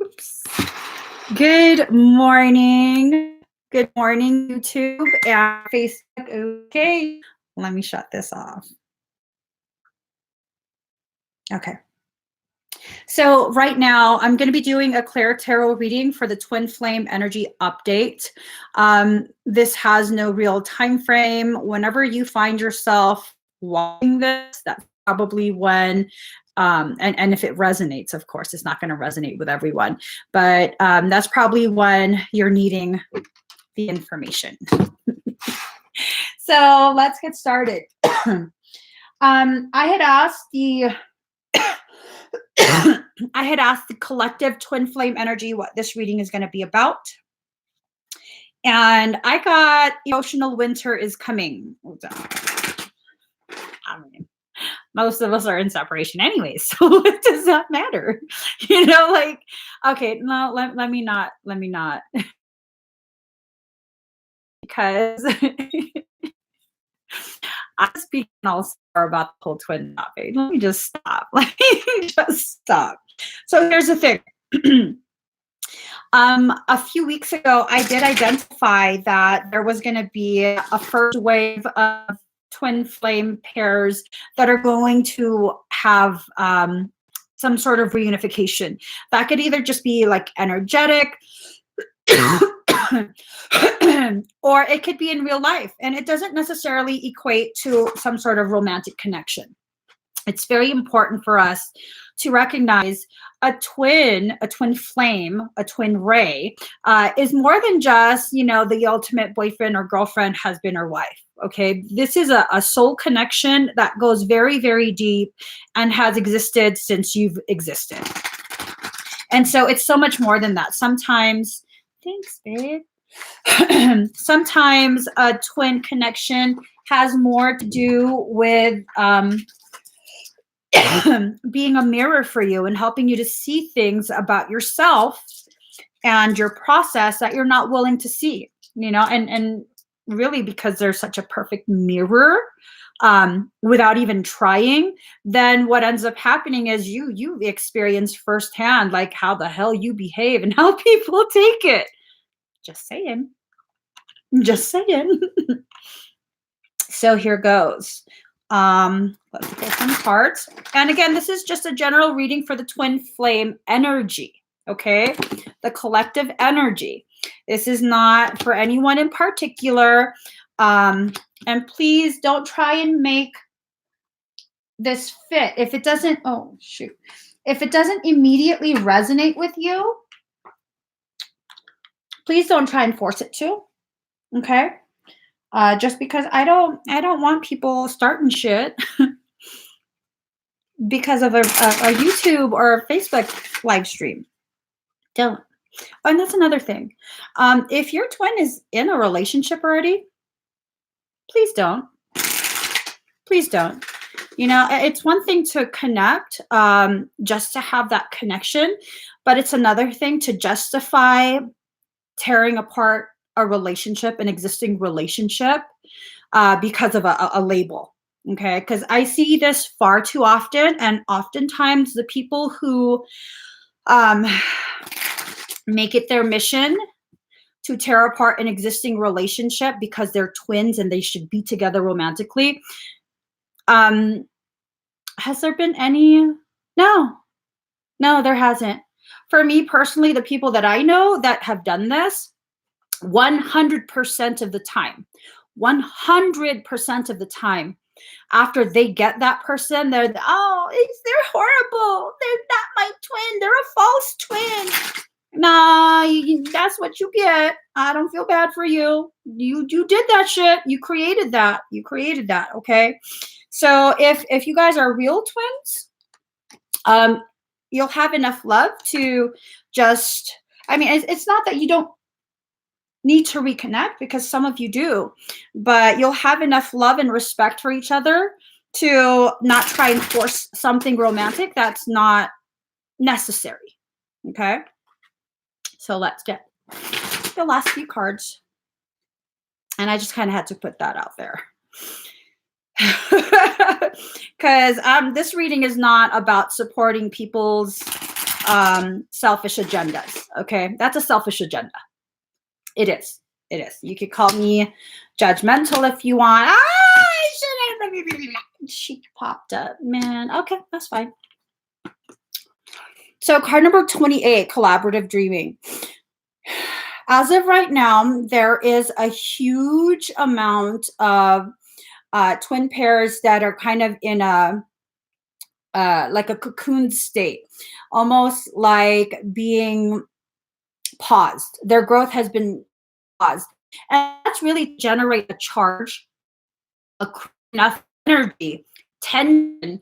Oops. Good morning. Good morning, YouTube and Facebook. Okay, let me shut this off. Okay. So right now, I'm going to be doing a ClairTarot reading for the Twin Flame Energy Update. This has no real time frame. Whenever you find yourself watching this, that's probably when, and if it resonates, of course, it's not going to resonate with everyone, but that's probably when you're needing the information. So let's get started. I had asked the I had asked the collective twin flame energy what this reading is going to be about. And I got emotional winter is coming. I mean, most of us are in separation anyways, so what does that matter? You know, like, okay, no, let me not. Because I'm speaking also about the whole twin topic. Let me just stop. Let me just stop. So here's the thing. A few weeks ago, I did identify that there was going to be a first wave of twin flame pairs that are going to have some sort of reunification. That could either just be like energetic, or it could be in real life, and it doesn't necessarily equate to some sort of romantic connection. It's very important for us to recognize a twin flame, a twin ray is more than just, you know, the ultimate boyfriend or girlfriend, husband or wife. Okay, this is a soul connection that goes very, very deep and has existed since you've existed. And so it's so much more than that. Sometimes, thanks, babe. Sometimes a twin connection has more to do with being a mirror for you and helping you to see things about yourself and your process that you're not willing to see, you know, and really because they're such a perfect mirror without even trying, then what ends up happening is you experience firsthand like how the hell you behave and how people take it. Just saying. So here goes. Let's get some cards. And again, this is just a general reading for the twin flame energy, okay? The collective energy. This is not for anyone in particular. And please don't try and make this fit. If it doesn't, oh, shoot. If it doesn't immediately resonate with you, please don't try and force it to, okay? Just because I don't want people starting shit because of a YouTube or a Facebook live stream. Don't. And that's another thing. If your twin is in a relationship already, please don't. Please don't. You know, it's one thing to connect, just to have that connection, but it's another thing to justify tearing apart a relationship, an existing relationship, because of a label. Okay, because I see this far too often, and oftentimes the people who make it their mission to tear apart an existing relationship because they're twins and they should be together romantically. Has there been any? No, there hasn't. For me personally, the people that I know that have done this, 100% of the time, 100% of the time, after they get that person, they're horrible. They're not my twin. They're a false twin. Nah, that's what you get. I don't feel bad for you. You did that shit. You created that. Okay. So if you guys are real twins, you'll have enough love to just, I mean, it's not that you don't need to reconnect, because some of you do, but you'll have enough love and respect for each other to not try and force something romantic that's not necessary. Okay. So let's get the last few cards. And I just kind of had to put that out there. Because this reading is not about supporting people's selfish agendas. Okay, that's a selfish agenda. It is. It is. You could call me judgmental if you want. She popped up, man. Okay, that's fine. So card number 28, collaborative dreaming. As of right now, there is a huge amount of twin pairs that are kind of in a like a cocoon state, almost like being paused. Their growth has been paused, and that's really generate a charge, enough energy, tension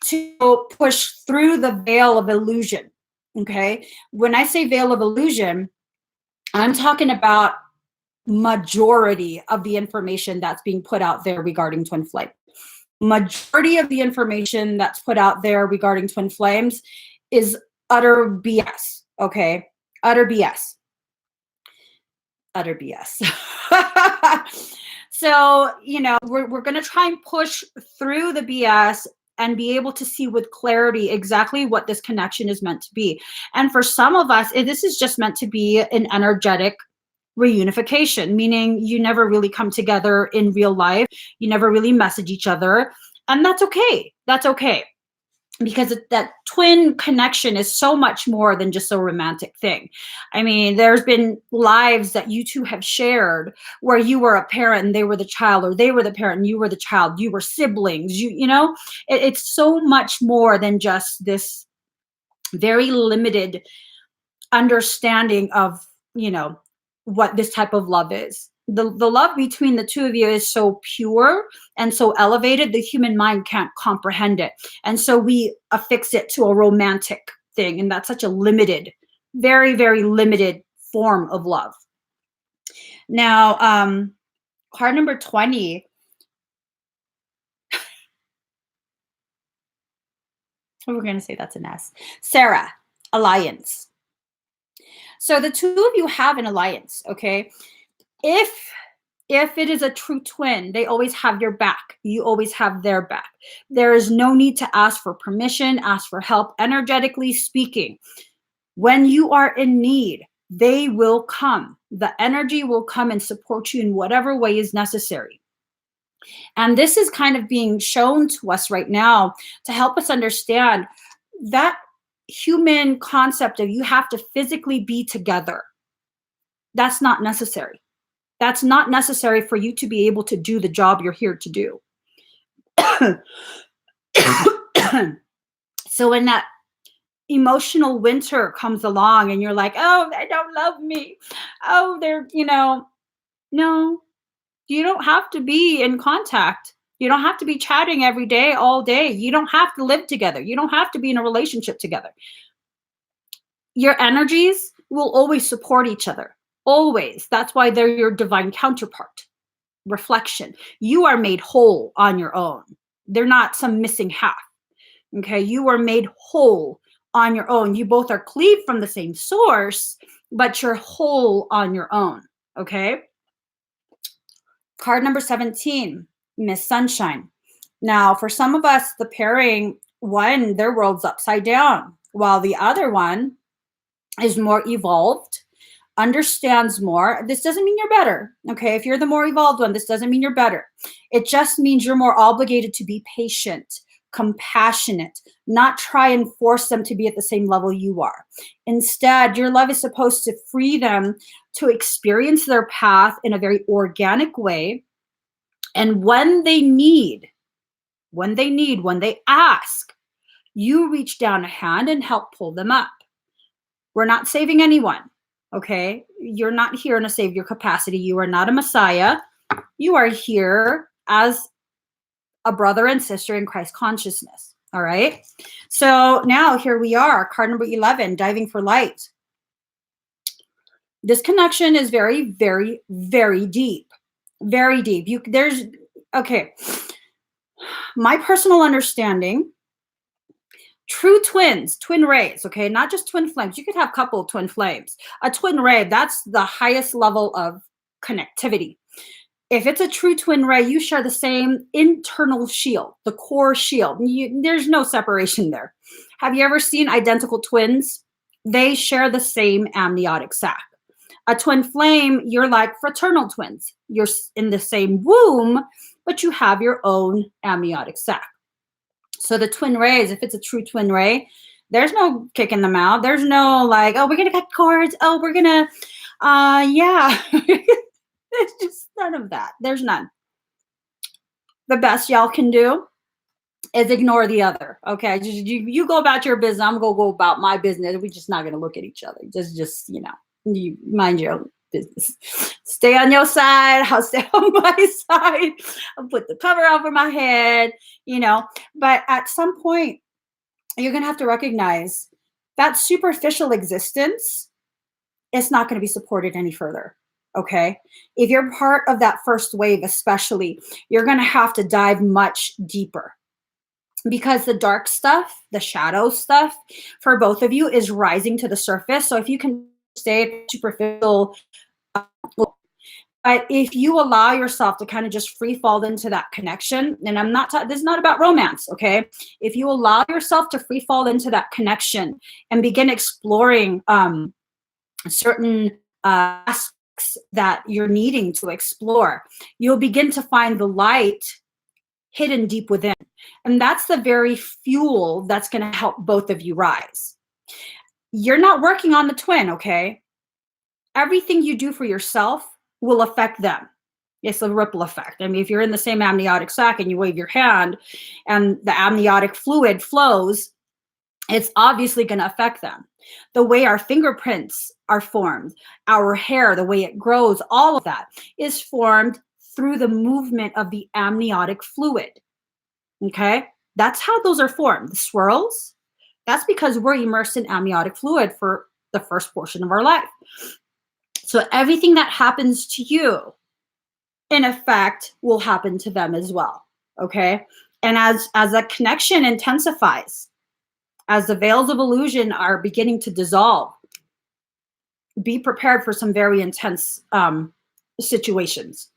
to push through the veil of illusion. Okay, when I say veil of illusion, I'm talking about majority of the information that's being put out there regarding twin flame. Majority of the information that's put out there regarding twin flames is utter BS. Okay, utter BS. Utter BS. So, you know, we're going to try and push through the BS and be able to see with clarity exactly what this connection is meant to be. And for some of us, this is just meant to be an energetic reunification, meaning you never really come together in real life. You never really message each other. And that's okay. That's okay. Because that twin connection is so much more than just a romantic thing. I mean, there's been lives that you two have shared where you were a parent and they were the child, or they were the parent and you were the child. You were siblings. You know, it's so much more than just this very limited understanding of, you know, what this type of love is. The love between the two of you is so pure and so elevated, the human mind can't comprehend it. And so we affix it to a romantic thing. And that's such a limited, very, very limited form of love. Now, card number 20. We're going to say that's an S. Sarah, alliance. So the two of you have an alliance, okay? If it is a true twin, they always have your back. You always have their back. There is no need to ask for permission, ask for help. Energetically speaking, when you are in need, they will come. The energy will come and support you in whatever way is necessary. And this is kind of being shown to us right now to help us understand that human concept of you have to physically be together. That's not necessary. That's not necessary for you to be able to do the job you're here to do. So when that emotional winter comes along and you're like, oh, they don't love me. Oh, they're, you know, no, you don't have to be in contact. You don't have to be chatting every day, all day. You don't have to live together. You don't have to be in a relationship together. Your energies will always support each other. Always. That's why they're your divine counterpart. Reflection. You are made whole on your own. They're not some missing half. Okay. You are made whole on your own. You both are cleaved from the same source, but you're whole on your own. Okay. Card number 17, Miss Sunshine. Now, for some of us, the pairing, one, their world's upside down, while the other one is more evolved, understands more. This doesn't mean you're better. Okay. If you're the more evolved one, this doesn't mean you're better. It just means you're more obligated to be patient, compassionate, not try and force them to be at the same level you are. Instead, your love is supposed to free them to experience their path in a very organic way. And when they ask, you reach down a hand and help pull them up. We're not saving anyone. Okay. You're not here in a savior capacity. You are not a messiah. You are here as a brother and sister in Christ consciousness. All right. So now here we are, card number 11, diving for light. This connection is very, very, very deep. Very deep. Okay. My personal understanding, true twins, twin rays, okay, not just twin flames. You could have a couple of twin flames. A twin ray, that's the highest level of connectivity. If it's a true twin ray, you share the same internal shield, the core shield. There's no separation there. Have you ever seen identical twins? They share the same amniotic sac. A twin flame, you're like fraternal twins. You're in the same womb, but you have your own amniotic sac. So the twin rays, if it's a true twin ray, there's no kicking them out. There's no like, oh, we're gonna cut cords. Oh, we're gonna, yeah. There's just none of that. There's none. The best y'all can do is ignore the other. Okay, just you go about your business. I'm gonna go about my business. We're just not gonna look at each other. Just you mind your own business. Stay on your side. I'll stay on my side. I'll put the cover over my head. But at some point, you're gonna have to recognize that superficial existence is not going to be supported any further. Okay, if you're part of that first wave, especially, you're going to have to dive much deeper, because the dark stuff, the shadow stuff for both of you is rising to the surface. So if you can stay superficial, but if you allow yourself to kind of just free fall into that connection, and this is not about romance, okay? If you allow yourself to free fall into that connection and begin exploring certain aspects that you're needing to explore, you'll begin to find the light hidden deep within. And that's the very fuel that's going to help both of you rise. You're not working on the twin, okay? Everything you do for yourself will affect them. It's a ripple effect. I mean, if you're in the same amniotic sac and you wave your hand and the amniotic fluid flows, it's obviously going to affect them. The way our fingerprints are formed, our hair, the way it grows, all of that is formed through the movement of the amniotic fluid. Okay? That's how those are formed. The swirls, that's because we're immersed in amniotic fluid for the first portion of our life. So everything that happens to you, in effect, will happen to them as well. Okay? And as that connection intensifies, as the veils of illusion are beginning to dissolve, be prepared for some very intense situations.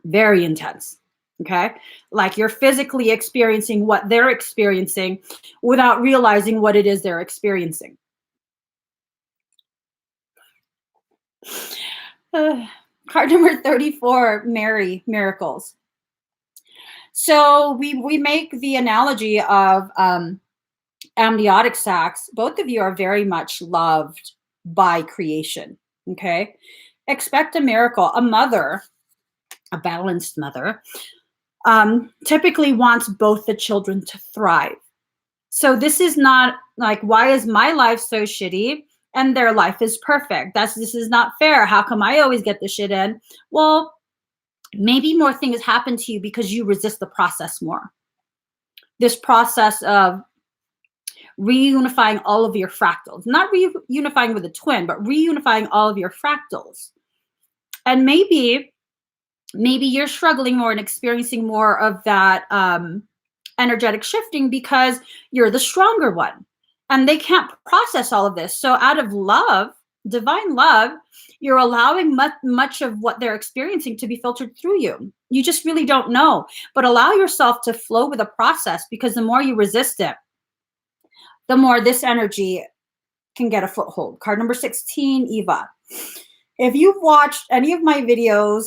Very intense. Okay? Like you're physically experiencing what they're experiencing without realizing what it is they're experiencing. Card number 34, Mary, miracles. So we make the analogy of amniotic sacs. Both of you are very much loved by creation. Okay? Expect a miracle. A mother, a balanced mother, typically wants both the children to thrive. So this is not like, why is my life so shitty and their life is perfect? This is not fair. How come I always get the shit in? Well, maybe more things happen to you because you resist the process more. This process of reunifying all of your fractals, not reunifying with a twin, but reunifying all of your fractals. And maybe you're struggling more and experiencing more of that energetic shifting because you're the stronger one and they can't process all of this. So out of love, divine love, you're allowing much of what they're experiencing to be filtered through you. You just really don't know, but allow yourself to flow with the process, because the more you resist it, the more this energy can get a foothold. Card number 16, Eva. If you've watched any of my videos,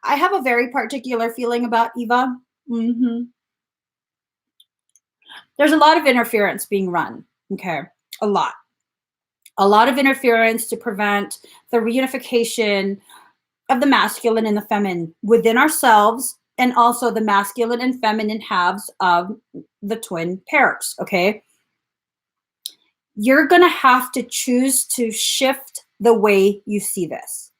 I have a very particular feeling about Eva. There's a lot of interference being run, okay? A lot of interference to prevent the reunification of the masculine and the feminine within ourselves, and also the masculine and feminine halves of the twin pairs, okay? You're going to have to choose to shift the way you see this.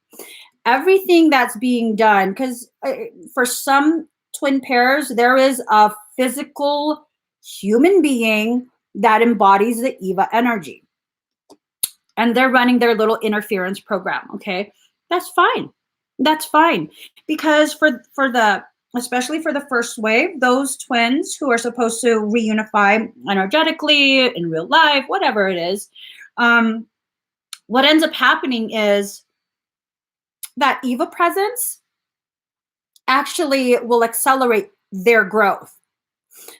Everything that's being done, because for some twin pairs, there is a physical human being that embodies the Eva energy. And they're running their little interference program, okay? That's fine. That's fine. Because especially for the first wave, those twins who are supposed to reunify energetically in real life, whatever it is, what ends up happening is that Eva presence actually will accelerate their growth.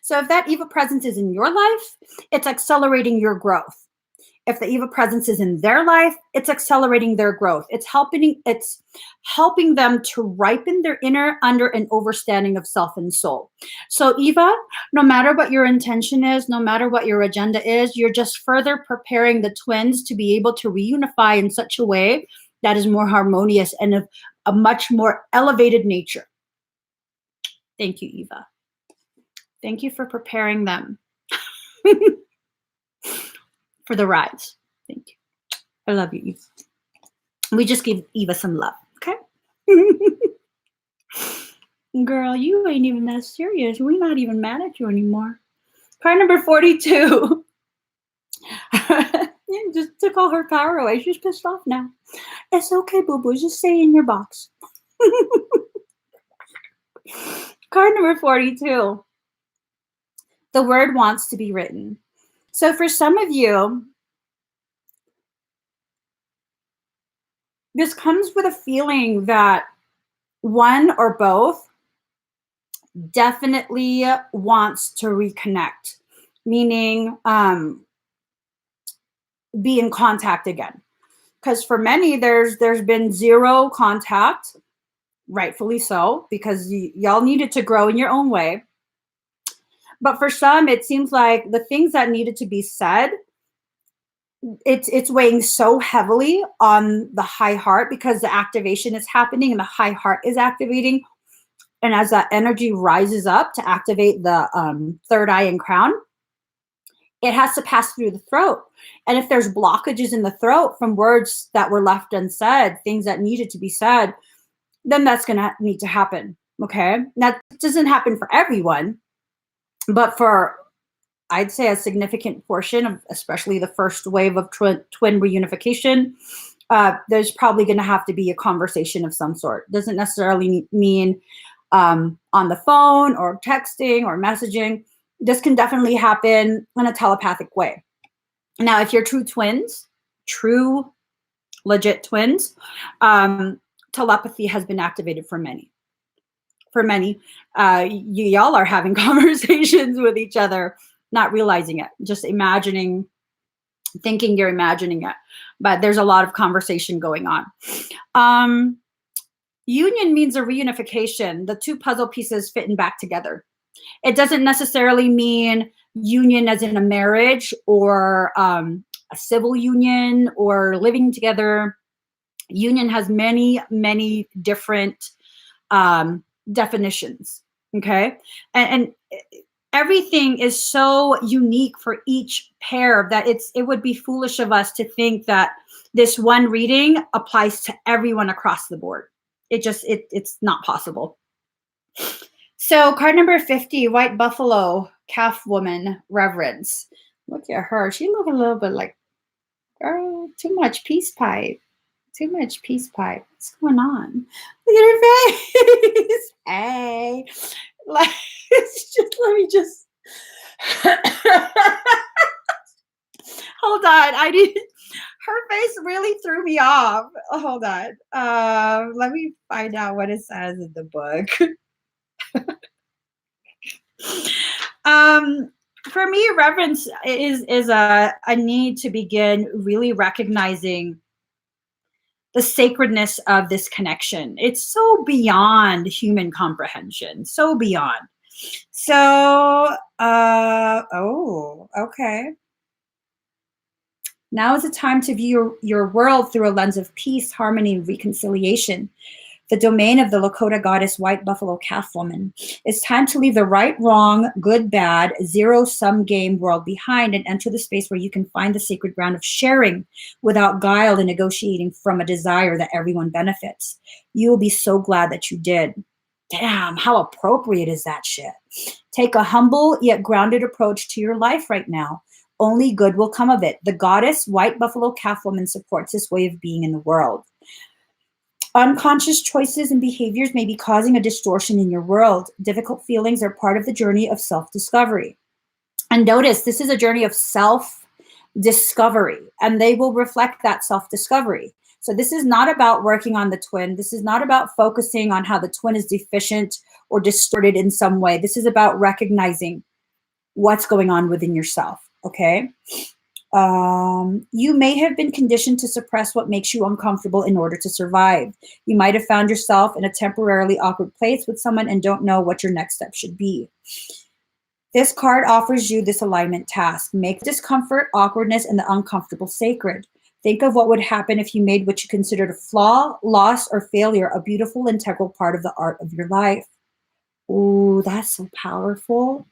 So if that evil presence is in your life, it's accelerating your growth. If the evil presence is in their life, it's accelerating their growth. It's helping them to ripen their inner, under, and overstanding of self and soul. So Eva, no matter what your intention is, no matter what your agenda is, you're just further preparing the twins to be able to reunify in such a way that is more harmonious and of a much more elevated nature. Thank you, Eva. Thank you for preparing them for the rise. Thank you. I love you, Eva. We just give Eva some love, okay? Girl, you ain't even that serious. We're not even mad at you anymore. Card number 42. Just took all her power away. She's pissed off now. It's okay, boo-boo. Just stay in your box. Card number 42. The word wants to be written. So for some of you, this comes with a feeling that one or both definitely wants to reconnect, meaning be in contact again. Because for many, there's been zero contact, rightfully so, because y'all needed to grow in your own way. But for some, it seems like the things that needed to be said, it's weighing so heavily on the high heart because the activation is happening and the high heart is activating. And as that energy rises up to activate the third eye and crown, it has to pass through the throat. And if there's blockages in the throat from words that were left unsaid, things that needed to be said, then that's going to need to happen. Okay. That doesn't happen for everyone, but for, I'd say, a significant portion of, especially the first wave of twin reunification, there's probably going to have to be a conversation of some sort. Doesn't necessarily mean on the phone or texting or messaging. This can definitely happen in a telepathic way. Now, if you're true twins, true legit twins, telepathy has been activated for many. For many, y'all are having conversations with each other, not realizing it, just imagining, thinking you're imagining it. But there's a lot of conversation going on. Union means a reunification. The two puzzle pieces fitting back together. It doesn't necessarily mean union as in a marriage or a civil union or living together. Union has many, many different definitions, okay? And everything is so unique for each pair that it would be foolish of us to think that this one reading applies to everyone across the board. It's not possible. So card number 50, White Buffalo, Calf Woman, Reverence. Look at her. She look a little bit like, girl, too much peace pipe. Too much peace pipe. What's going on? Look at her face. Hey. Let me just hold on. Her face really threw me off. Hold on. Let me find out what it says in the book. For me, reverence is a need to begin really recognizing the sacredness of this connection. It's so beyond human comprehension, so beyond. So, okay. Now is the time to view your world through a lens of peace, harmony, and reconciliation. The domain of the Lakota goddess, White Buffalo Calf Woman. It's time to leave the right, wrong, good, bad, zero-sum game world behind and enter the space where you can find the sacred ground of sharing without guile and negotiating from a desire that everyone benefits. You will be so glad that you did. Damn, how appropriate is that shit? Take a humble yet grounded approach to your life right now. Only good will come of it. The goddess, White Buffalo Calf Woman, supports this way of being in the world. Unconscious choices and behaviors may be causing a distortion in your world. Difficult feelings are part of the journey of self-discovery. And notice, this is a journey of self-discovery, and they will reflect that self-discovery. So this is not about working on the twin. This is not about focusing on how the twin is deficient or distorted in some way. This is about recognizing what's going on within yourself, okay? You may have been conditioned to suppress what makes you uncomfortable in order to survive. You might have found yourself in a temporarily awkward place with someone and don't know what your next step should be. This card offers you this alignment task. Make discomfort, awkwardness, and the uncomfortable sacred. Think of what would happen if you made what you considered a flaw, loss, or failure a beautiful, integral part of the art of your life. Ooh, that's so powerful.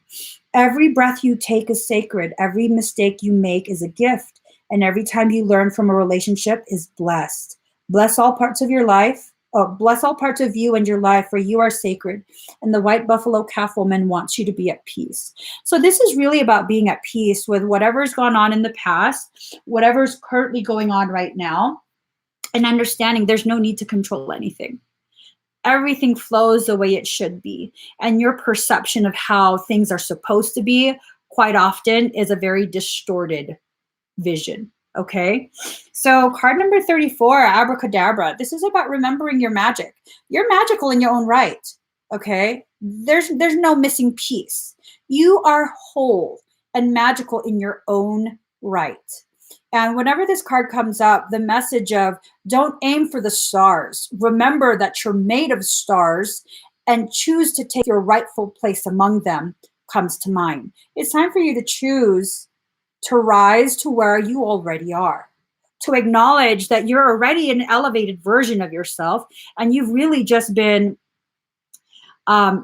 Every breath you take is sacred. Every mistake you make is a gift. And every time you learn from a relationship is blessed. Bless all parts of your life. Oh, bless all parts of you and your life, for you are sacred. And the white buffalo calf woman wants you to be at peace. So this is really about being at peace with whatever's gone on in the past, whatever's currently going on right now, and understanding there's no need to control anything. Everything flows the way it should be. And your perception of how things are supposed to be quite often is a very distorted vision. Okay. So card number 34, abracadabra. This is about remembering your magic. You're magical in your own right. Okay. There's no missing piece. You are whole and magical in your own right. And whenever this card comes up, the message of don't aim for the stars. Remember that you're made of stars and choose to take your rightful place among them comes to mind. It's time for you to choose to rise to where you already are, to acknowledge that you're already an elevated version of yourself and you've really just been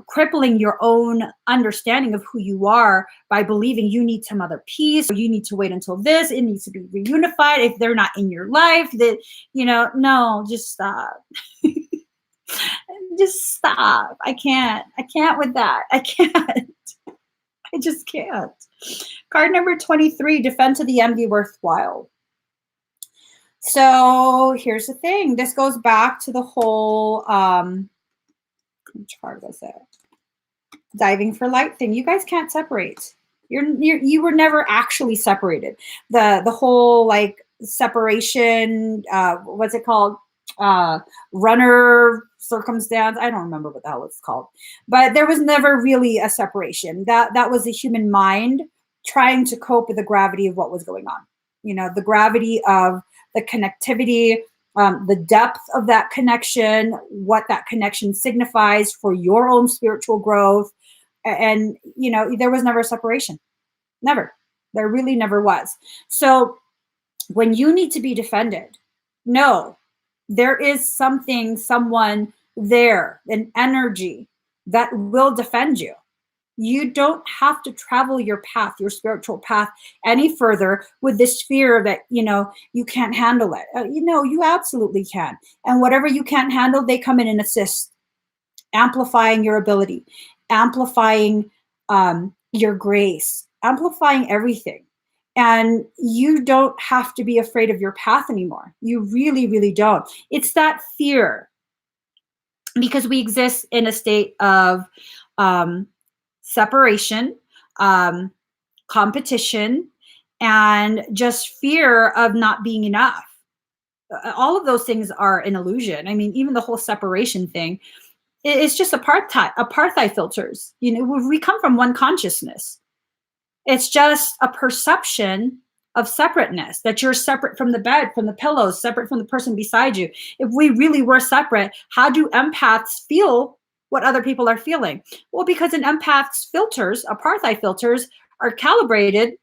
crippling your own understanding of who you are by believing you need some other piece, or you need to wait until this, it needs to be reunified. If they're not in your life, that, no, just stop. Just stop. I can't with that. I can't. I just can't. Card number 23, defend to the end be worthwhile. So here's the thing. This goes back to the whole, which card was it? Diving for light thing. You guys can't separate. You were never actually separated. The whole like separation, what's it called? Runner circumstance. I don't remember what the hell it's called. But there was never really a separation. That was the human mind trying to cope with the gravity of what was going on. The gravity of the connectivity, the depth of that connection, what that connection signifies for your own spiritual growth. And, there was never a separation. Never. There really never was. So when you need to be defended, no, there is someone there, an energy that will defend you. You don't have to travel your path, your spiritual path any further with this fear that, you can't handle it. You absolutely can. And whatever you can't handle, they come in and assist, amplifying your ability, amplifying your grace, amplifying everything. And you don't have to be afraid of your path anymore. You really, really don't. It's that fear, because we exist in a state of separation, competition, and just fear of not being enough. All of those things are an illusion. I mean, even the whole separation thing, it's just apartheid filters. We come from one consciousness. It's just a perception of separateness, that you're separate from the bed, from the pillows, separate from the person beside you. If we really were separate, how do empaths feel what other people are feeling? Well, because an empath's filters, apartheid filters, are calibrated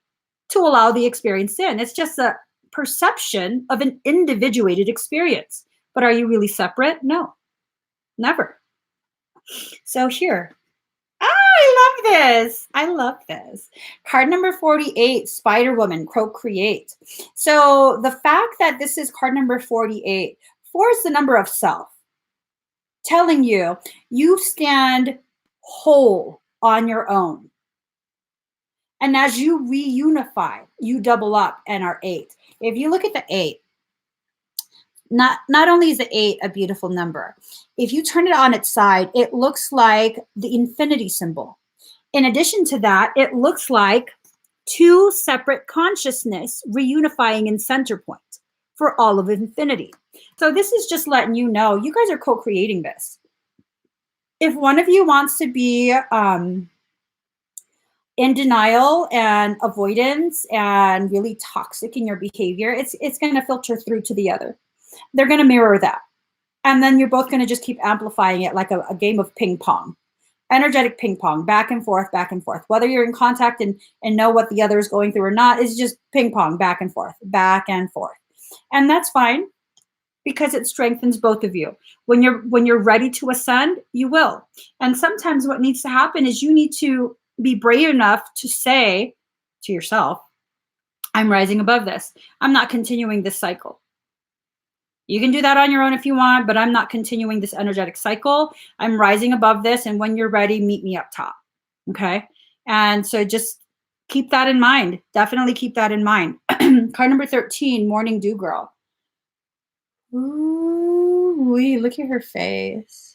to allow the experience in. It's just a perception of an individuated experience. But are you really separate? No, never. So here. I love this. Card number 48, Spider Woman, co-create. So the fact that this is card number 48, 4 is the number of self, telling you stand whole on your own. And as you reunify, you double up and are 8. If you look at the 8, not only is the 8 a beautiful number, if you turn it on its side, it looks like the infinity symbol. In addition to that, it looks like 2 separate consciousness reunifying in center point for all of infinity. So this is just letting you know, you guys are co-creating this. If one of you wants to be in denial and avoidance and really toxic in your behavior, it's going to filter through to the other. They're going to mirror that. And then you're both going to just keep amplifying it like a game of ping pong, energetic ping pong, back and forth, back and forth. Whether you're in contact and know what the other is going through or not, is just ping pong, back and forth, back and forth. And that's fine, because it strengthens both of you. When you're ready to ascend, you will. And sometimes what needs to happen is you need to be brave enough to say to yourself, I'm rising above this. I'm not continuing this cycle. You can do that on your own if you want, but I'm not continuing this energetic cycle. I'm rising above this, and when you're ready, meet me up top. Okay? And so just keep that in mind. Definitely keep that in mind. Card number 13, Morning Dew Girl. Ooh, look at her face.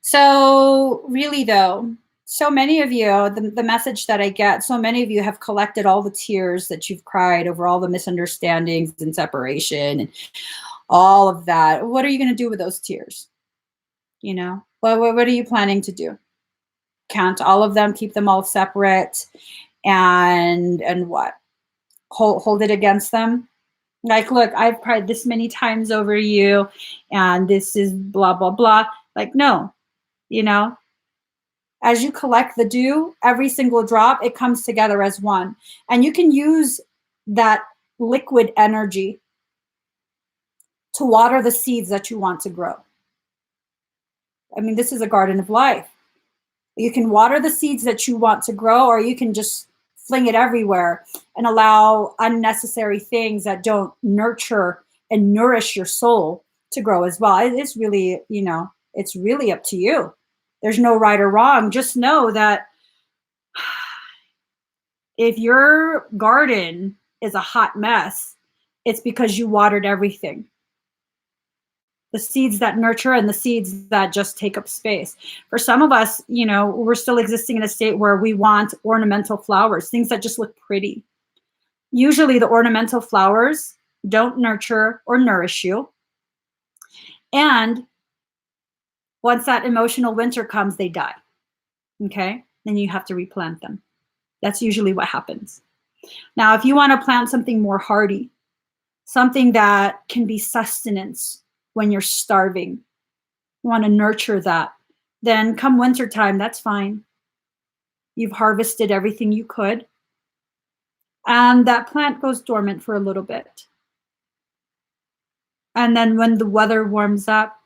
So really though, so many of you, the message that I get, so many of you have collected all the tears that you've cried over all the misunderstandings and separation and all of that. What are you going to do with those tears? You know, what are you planning to do? Count all of them, keep them all separate, and what? Hold it against them? Like, look, I've cried this many times over you, and this is blah, blah, blah. Like, no, you know, as you collect the dew, every single drop, it comes together as one. And you can use that liquid energy to water the seeds that you want to grow. I mean, this is a garden of life. You can water the seeds that you want to grow, or you can just fling it everywhere and allow unnecessary things that don't nurture and nourish your soul to grow as well. It's really, you know, it's really up to you. There's no right or wrong. Just know that if your garden is a hot mess, it's because you watered everything. The seeds that nurture and the seeds that just take up space. For some of us, you know, we're still existing in a state where we want ornamental flowers, things that just look pretty. Usually the ornamental flowers don't nurture or nourish you. And once that emotional winter comes, they die. Okay? Then you have to replant them. That's usually what happens. Now, if you want to plant something more hardy, something that can be sustenance when you're starving, you want to nurture that, then come wintertime, that's fine. You've harvested everything you could. And that plant goes dormant for a little bit. And then when the weather warms up,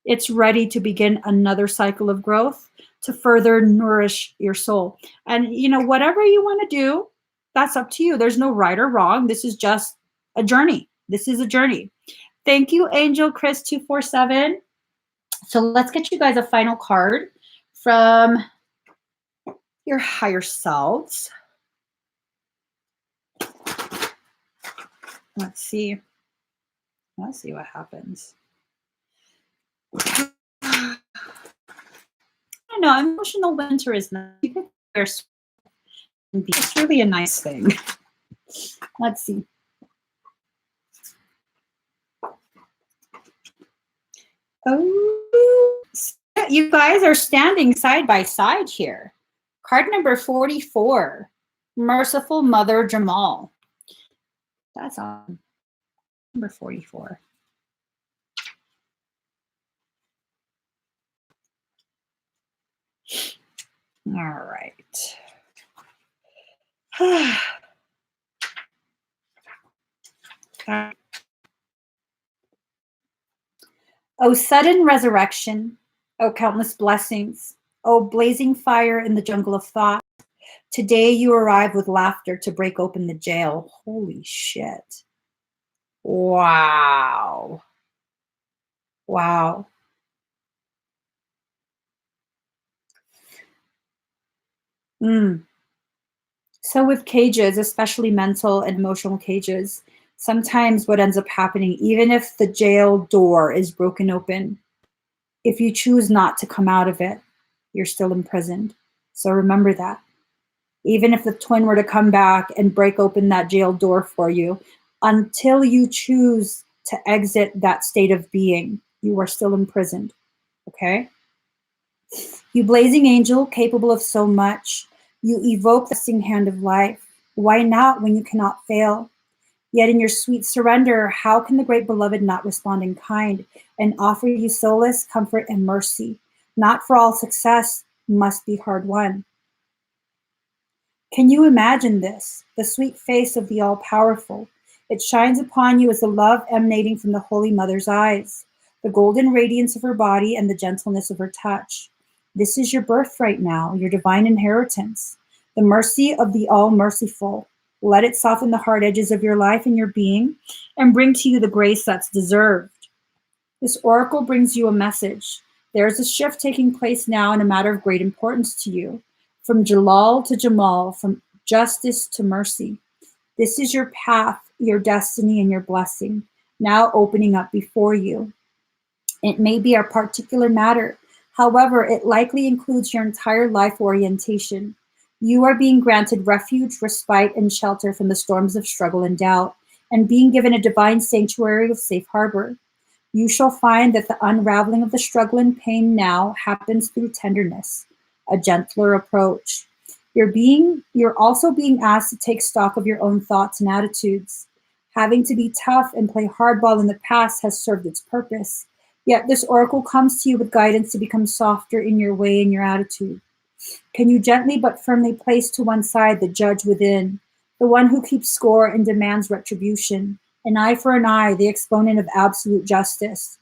it's ready to begin another cycle of growth to further nourish your soul. And, you know, whatever you want to do, that's up to you. There's no right or wrong. This is just a journey. This is a journey. Thank you, Angel Chris 247. So let's get you guys a final card from your higher selves. Let's see. Let's see what happens. I don't know. Emotional winter is nice. You could wear it's really a nice thing. Let's see. Oh, you guys are standing side by side here. Card number 44, Merciful Mother Jamal. That's on number 44. All right. Oh, sudden resurrection. Oh, countless blessings. Oh, blazing fire in the jungle of thought. Today you arrive with laughter to break open the jail. Holy shit. Wow. Wow. So with cages, especially mental and emotional cages, sometimes what ends up happening, even if the jail door is broken open, if you choose not to come out of it, you're still imprisoned. So remember that. Even if the twin were to come back and break open that jail door for you, until you choose to exit that state of being, you are still imprisoned. Okay? You blazing angel, capable of so much, you evoke the blessing hand of life. Why not when you cannot fail? Yet in your sweet surrender, how can the great beloved not respond in kind and offer you solace, comfort, and mercy? Not for all success must be hard won. Can you imagine this? The sweet face of the all-powerful. It shines upon you as the love emanating from the Holy Mother's eyes, the golden radiance of her body and the gentleness of her touch. This is your birthright now, your divine inheritance, the mercy of the all-merciful. Let it soften the hard edges of your life and your being and bring to you the grace that's deserved. This oracle brings you a message. There's a shift taking place now in a matter of great importance to you. From Jalal to Jamal, from justice to mercy. This is your path, your destiny, and your blessing, now opening up before you. It may be a particular matter. However, it likely includes your entire life orientation. You are being granted refuge, respite, and shelter from the storms of struggle and doubt, and being given a divine sanctuary of safe harbor. You shall find that the unraveling of the struggle and pain now happens through tenderness, a gentler approach. You're also being asked to take stock of your own thoughts and attitudes. Having to be tough and play hardball in the past has served its purpose. Yet this oracle comes to you with guidance to become softer in your way and your attitude. Can you gently but firmly place to one side the judge within, the one who keeps score and demands retribution, an eye for an eye, the exponent of absolute justice?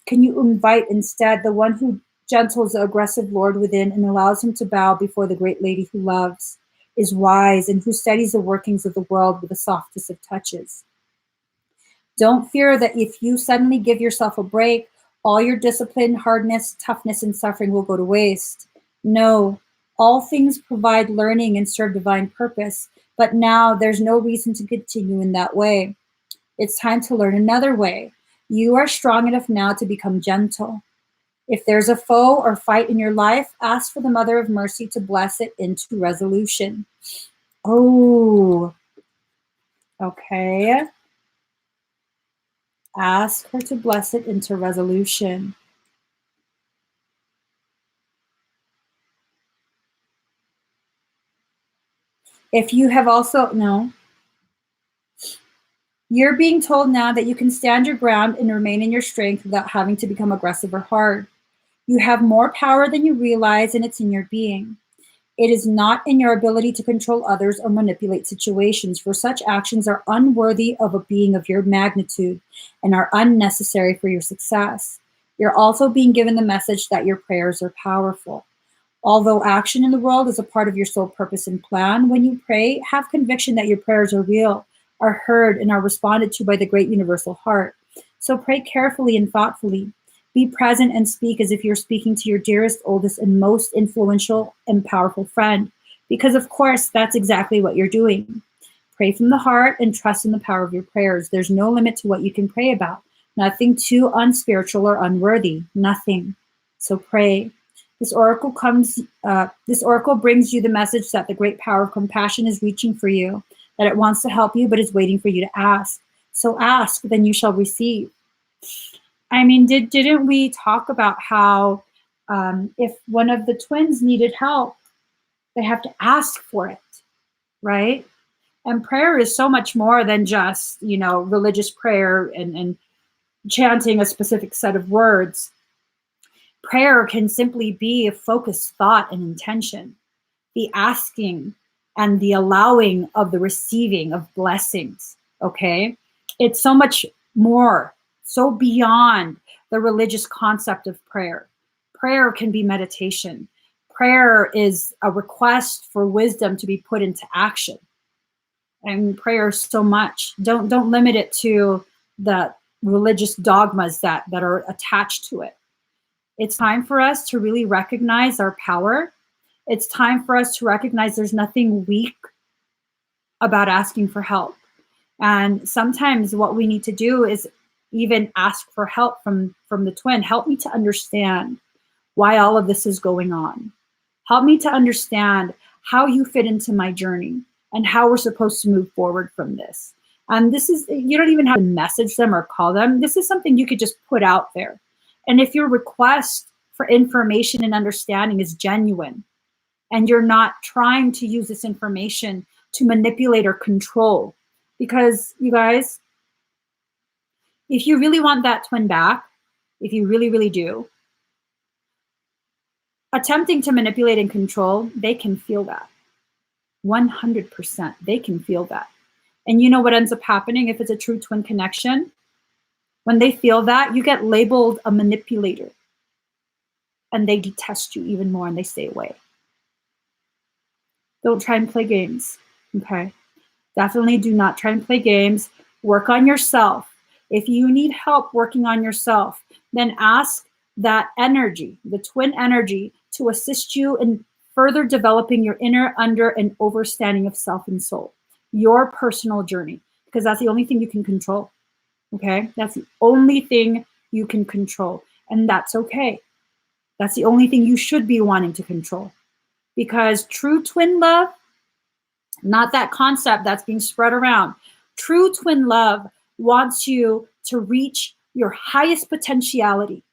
Can you invite instead the one who gentles the aggressive lord within and allows him to bow before the great lady who loves, is wise, and who studies the workings of the world with the softest of touches? Don't fear that if you suddenly give yourself a break, all your discipline, hardness, toughness, and suffering will go to waste. No, all things provide learning and serve divine purpose, but now there's no reason to continue in that way. It's time to learn another way. You are strong enough now to become gentle. If there's a foe or fight in your life, ask for the Mother of Mercy to bless it into resolution. Oh, okay. Ask her to bless it into resolution. If you have also, no, you're being told now that you can stand your ground and remain in your strength without having to become aggressive or hard. You have more power than you realize, and it's in your being. It is not in your ability to control others or manipulate situations, for such actions are unworthy of a being of your magnitude and are unnecessary for your success. You're also being given the message that your prayers are powerful. Although action in the world is a part of your soul purpose and plan, when you pray, have conviction that your prayers are real, are heard, and are responded to by the great universal heart. So pray carefully and thoughtfully. Be present and speak as if you're speaking to your dearest, oldest, and most influential and powerful friend, because of course, that's exactly what you're doing. Pray from the heart and trust in the power of your prayers. There's no limit to what you can pray about. Nothing too unspiritual or unworthy. Nothing. So pray. This oracle brings you the message that the great power of compassion is reaching for you, that it wants to help you, but is waiting for you to ask. So ask, then you shall receive. I mean, didn't we talk about how if one of the twins needed help, they have to ask for it, right? And prayer is so much more than just, religious prayer and chanting a specific set of words. Prayer can simply be a focused thought and intention, the asking and the allowing of the receiving of blessings, okay? It's so much more, so beyond the religious concept of prayer. Prayer can be meditation. Prayer is a request for wisdom to be put into action. And prayer is so much. Don't limit it to the religious dogmas that are attached to it. It's time for us to really recognize our power. It's time for us to recognize there's nothing weak about asking for help. And sometimes what we need to do is even ask for help from the twin. Help me to understand why all of this is going on. Help me to understand how you fit into my journey and how we're supposed to move forward from this. And this is, you don't even have to message them or call them. This is something you could just put out there. And if your request for information and understanding is genuine, and you're not trying to use this information to manipulate or control. Because you guys, if you really want that twin back, if you really, really do, attempting to manipulate and control, they can feel that. 100%, they can feel that. And you know what ends up happening if it's a true twin connection? When they feel that, you get labeled a manipulator. And they detest you even more and they stay away. Don't try and play games, okay? Definitely do not try and play games. Work on yourself. If you need help working on yourself, then ask that energy, the twin energy, to assist you in further developing your inner, under, and overstanding of self and soul, your personal journey, because that's the only thing you can control, okay? That's the only thing you can control, and that's okay. That's the only thing you should be wanting to control, because true twin love, not that concept that's being spread around, true twin love wants you to reach your highest potentiality,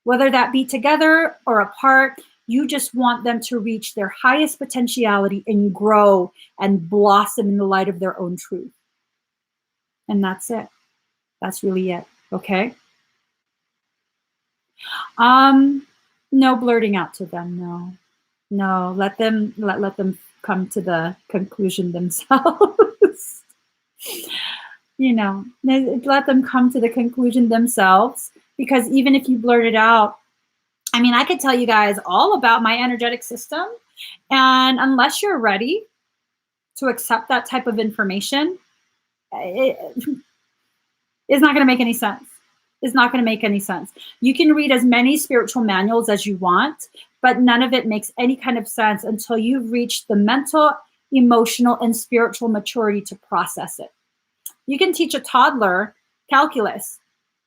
whether that be together or apart. You just want them to reach their highest potentiality and grow and blossom in the light of their own truth. And that's it. That's really it. Okay. No blurting out to them. No, let them come to the conclusion themselves. You know, let them come to the conclusion themselves, because even if you blurt it out, I mean, I could tell you guys all about my energetic system, and unless you're ready to accept that type of information, it's not going to make any sense. It's not going to make any sense. You can read as many spiritual manuals as you want, but none of it makes any kind of sense until you've reached the mental, emotional, and spiritual maturity to process it. You can teach a toddler calculus.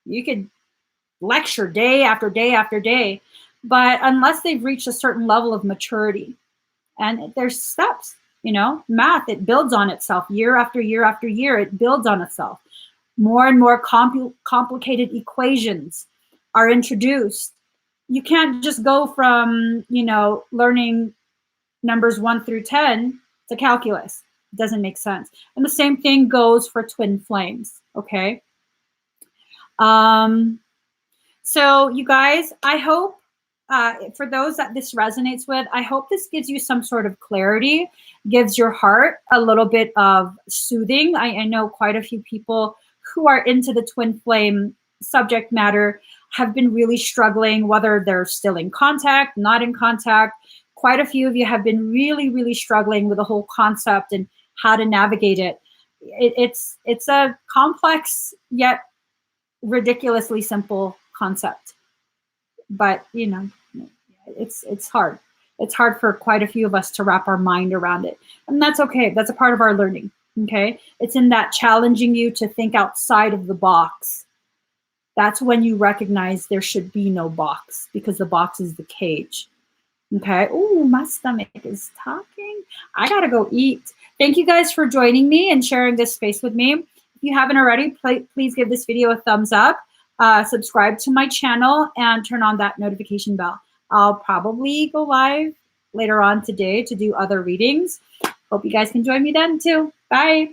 You could lecture day after day after day, but unless they've reached a certain level of maturity, and there's steps, you know, math, it builds on itself year after year after year, it builds on itself. More and more complicated equations are introduced. You can't just go from, you know, learning numbers 1 through 10 to calculus. It doesn't make sense. And the same thing goes for twin flames, okay? So you guys, I hope for those that this resonates with, I hope this gives you some sort of clarity, gives your heart a little bit of soothing. I know quite a few people who are into the twin flame subject matter have been really struggling, whether they're still in contact, not in contact. Quite a few of you have been really, really struggling with the whole concept and how to navigate it. It's a complex yet ridiculously simple concept, but you know, it's hard. It's hard for quite a few of us to wrap our mind around it, and that's okay. That's a part of our learning. Okay, it's in that challenging you to think outside of the box. That's when you recognize there should be no box, because the box is the cage. Okay. Oh, my stomach is talking. I gotta go eat. Thank you guys for joining me and sharing this space with me. If you haven't already, please give this video a thumbs up, subscribe to my channel, and turn on that notification bell. I'll probably go live later on today to do other readings. Hope you guys can join me then too. Bye.